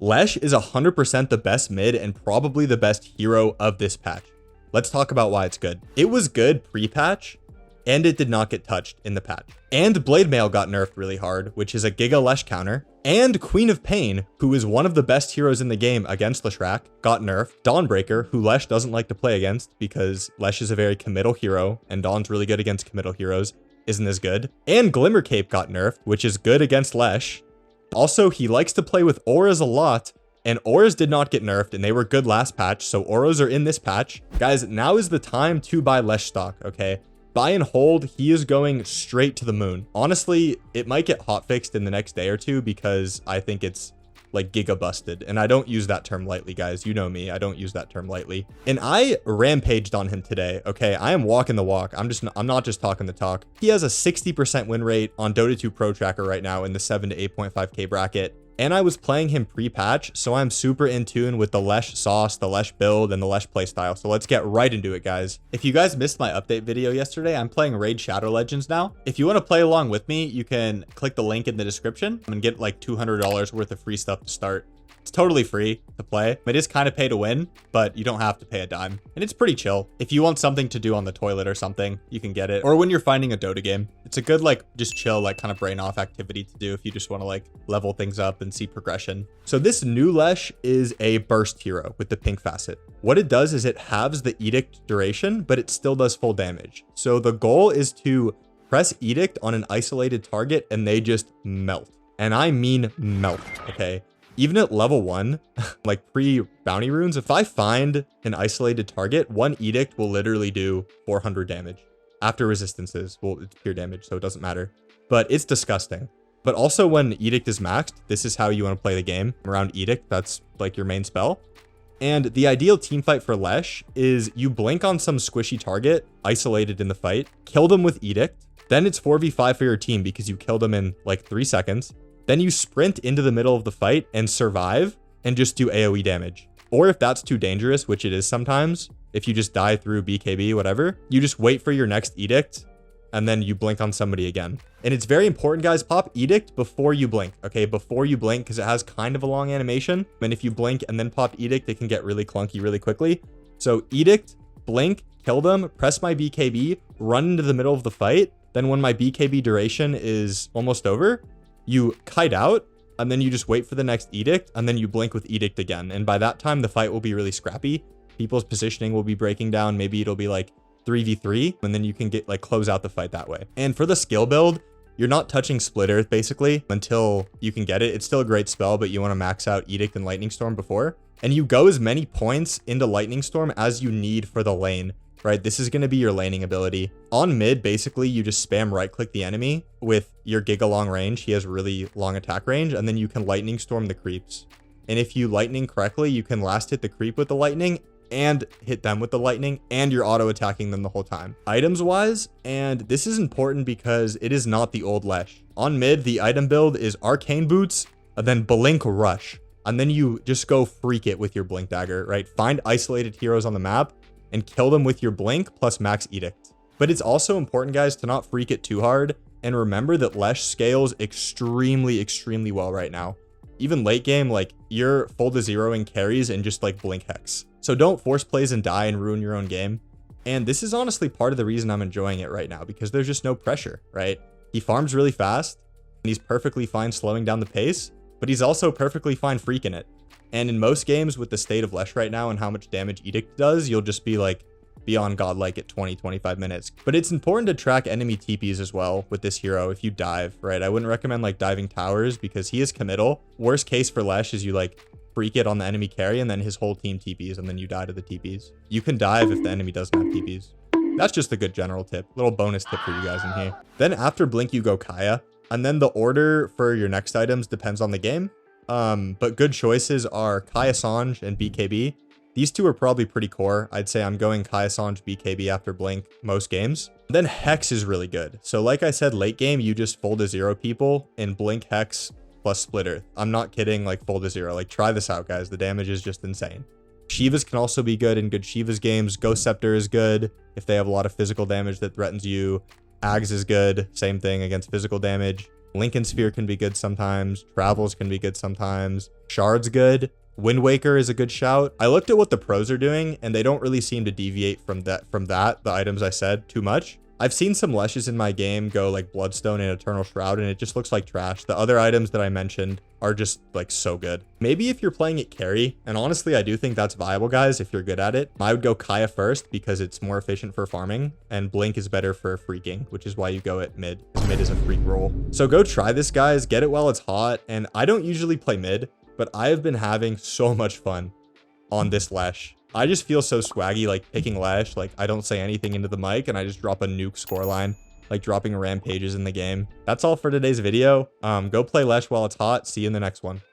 Lesh is 100% the best mid and probably the best hero of this patch. Let's talk about why it's good. It was good pre-patch, and it did not get touched in the patch. And Blade Mail got nerfed really hard, which is a Giga Lesh counter. And Queen of Pain, who is one of the best heroes in the game against Leshrac, got nerfed. Dawnbreaker, who Lesh doesn't like to play against because Lesh is a very committal hero, and Dawn's really good against committal heroes, isn't as good. And Glimmer Cape got nerfed, which is good against Lesh. Also, he likes to play with auras a lot, and auras did not get nerfed, and they were good last patch, so auras are in this patch. Guys, now is the time to buy Lesh stock, okay? Buy and hold, he is going straight to the moon. Honestly, it might get hotfixed in the next day or two because I think it's like giga busted. And I don't use that term lightly, guys. You know me, I don't use that term lightly. And I rampaged on him today, okay? I am walking the walk. I'm not just talking the talk. He has a 60% win rate on Dota 2 Pro Tracker right now in the 7 to 8.5k bracket. And I was playing him pre-patch, so I'm super in tune with the Lesh sauce, the Lesh build, and the Lesh playstyle. So let's get right into it, guys. If you guys missed my update video yesterday, I'm playing Raid Shadow Legends now. If you want to play along with me, you can click the link in the description and get like $200 worth of free stuff to start. It's totally free to play. It is kind of pay to win, but you don't have to pay a dime. And it's pretty chill. If you want something to do on the toilet or something, you can get it. Or when you're finding a Dota game, it's a good, like, just chill, like, kind of brain off activity to do if you just want to, like, level things up and see progression. So this new Lesh is a burst hero with the pink facet. What it does is it halves the Edict duration, but it still does full damage. So the goal is to press Edict on an isolated target and they just melt. And I mean melt, okay? Even at level 1, like pre-bounty runes, if I find an isolated target, one Edict will literally do 400 damage. After resistances, well, it's pure damage, so it doesn't matter. But it's disgusting. But also when Edict is maxed, this is how you want to play the game. Around Edict, that's like your main spell. And the ideal teamfight for Lesh is you blink on some squishy target, isolated in the fight, kill them with Edict, then it's 4v5 for your team because you killed them in like 3 seconds. Then you sprint into the middle of the fight and survive and just do AoE damage. Or if that's too dangerous, which it is sometimes, if you just die through BKB, whatever, you just wait for your next Edict and then you blink on somebody again. And it's very important, guys, pop Edict before you blink, okay? Before you blink, because it has kind of a long animation. And if you blink and then pop Edict, it can get really clunky really quickly. So Edict, blink, kill them, press my BKB, run into the middle of the fight. Then when my BKB duration is almost over, you kite out, and then you just wait for the next Edict, and then you blink with Edict again. And by that time, the fight will be really scrappy. People's positioning will be breaking down. Maybe it'll be like 3v3, and then you can get like close out the fight that way. And for the skill build, you're not touching Split Earth basically until you can get it. It's still a great spell, but you want to max out Edict and Lightning Storm before. And you go as many points into Lightning Storm as you need for the lane. Right, this is going to be your laning ability. On mid, basically, you just spam right-click the enemy with your Giga long range. He has really long attack range, and then you can Lightning Storm the creeps. And if you lightning correctly, you can last hit the creep with the lightning and hit them with the lightning, and you're auto-attacking them the whole time. Items-wise, and this is important because it is not the old Lesh. On mid, the item build is Arcane Boots, and then Blink Rush. And then you just go freak it with your Blink Dagger, right? Find isolated heroes on the map, and kill them with your blink plus max Edict. But it's also important, guys, to not freak it too hard. And remember that Lesh scales extremely, extremely well right now. Even late game, like you're full to zero in carries and just like blink hex. So don't force plays and die and ruin your own game. And this is honestly part of the reason I'm enjoying it right now, because there's just no pressure, right? He farms really fast and he's perfectly fine slowing down the pace, but he's also perfectly fine freaking it. And in most games with the state of Lesh right now and how much damage Edict does, you'll just be like beyond godlike at 20-25 minutes. But it's important to track enemy TPs as well with this hero if you dive, right? I wouldn't recommend like diving towers because he is committal. Worst case for Lesh is you like freak it on the enemy carry and then his whole team TPs and then you die to the TPs. You can dive if the enemy doesn't have TPs. That's just a good general tip, little bonus tip for you guys in here. Then after Blink, you go Kaya. And then the order for your next items depends on the game. But good choices are Kaya Sange and BKB. These two are probably pretty core. I'd say I'm going Kaya Sange BKB after Blink most games. Then Hex is really good. So like I said, late game, you just full to zero people and Blink Hex plus Split Earth. I'm not kidding, like full to zero. Like try this out, guys. The damage is just insane. Shivas can also be good in good Shivas games. Ghost Scepter is good if they have a lot of physical damage that threatens you. Ags is good. Same thing against physical damage. Lincoln Sphere can be good sometimes. Travels can be good sometimes. Shard's good. Wind Waker is a good shout. I looked at what the pros are doing, and they don't really seem to deviate from the items I said, too much. I've seen some Leshes in my game go like Bloodstone and Eternal Shroud, and it just looks like trash. The other items that I mentioned are just like so good. Maybe if you're playing it carry, and honestly, I do think that's viable, guys, if you're good at it. I would go Kaya first because it's more efficient for farming, and Blink is better for freaking, which is why you go at mid. Mid is a freak role. So go try this, guys. Get it while it's hot, and I don't usually play mid, but I have been having so much fun on this Lesh. I just feel so swaggy, like picking Lesh. Like I don't say anything into the mic and I just drop a nuke scoreline, like dropping rampages in the game. That's all for today's video. Go play Lesh while it's hot. See you in the next one.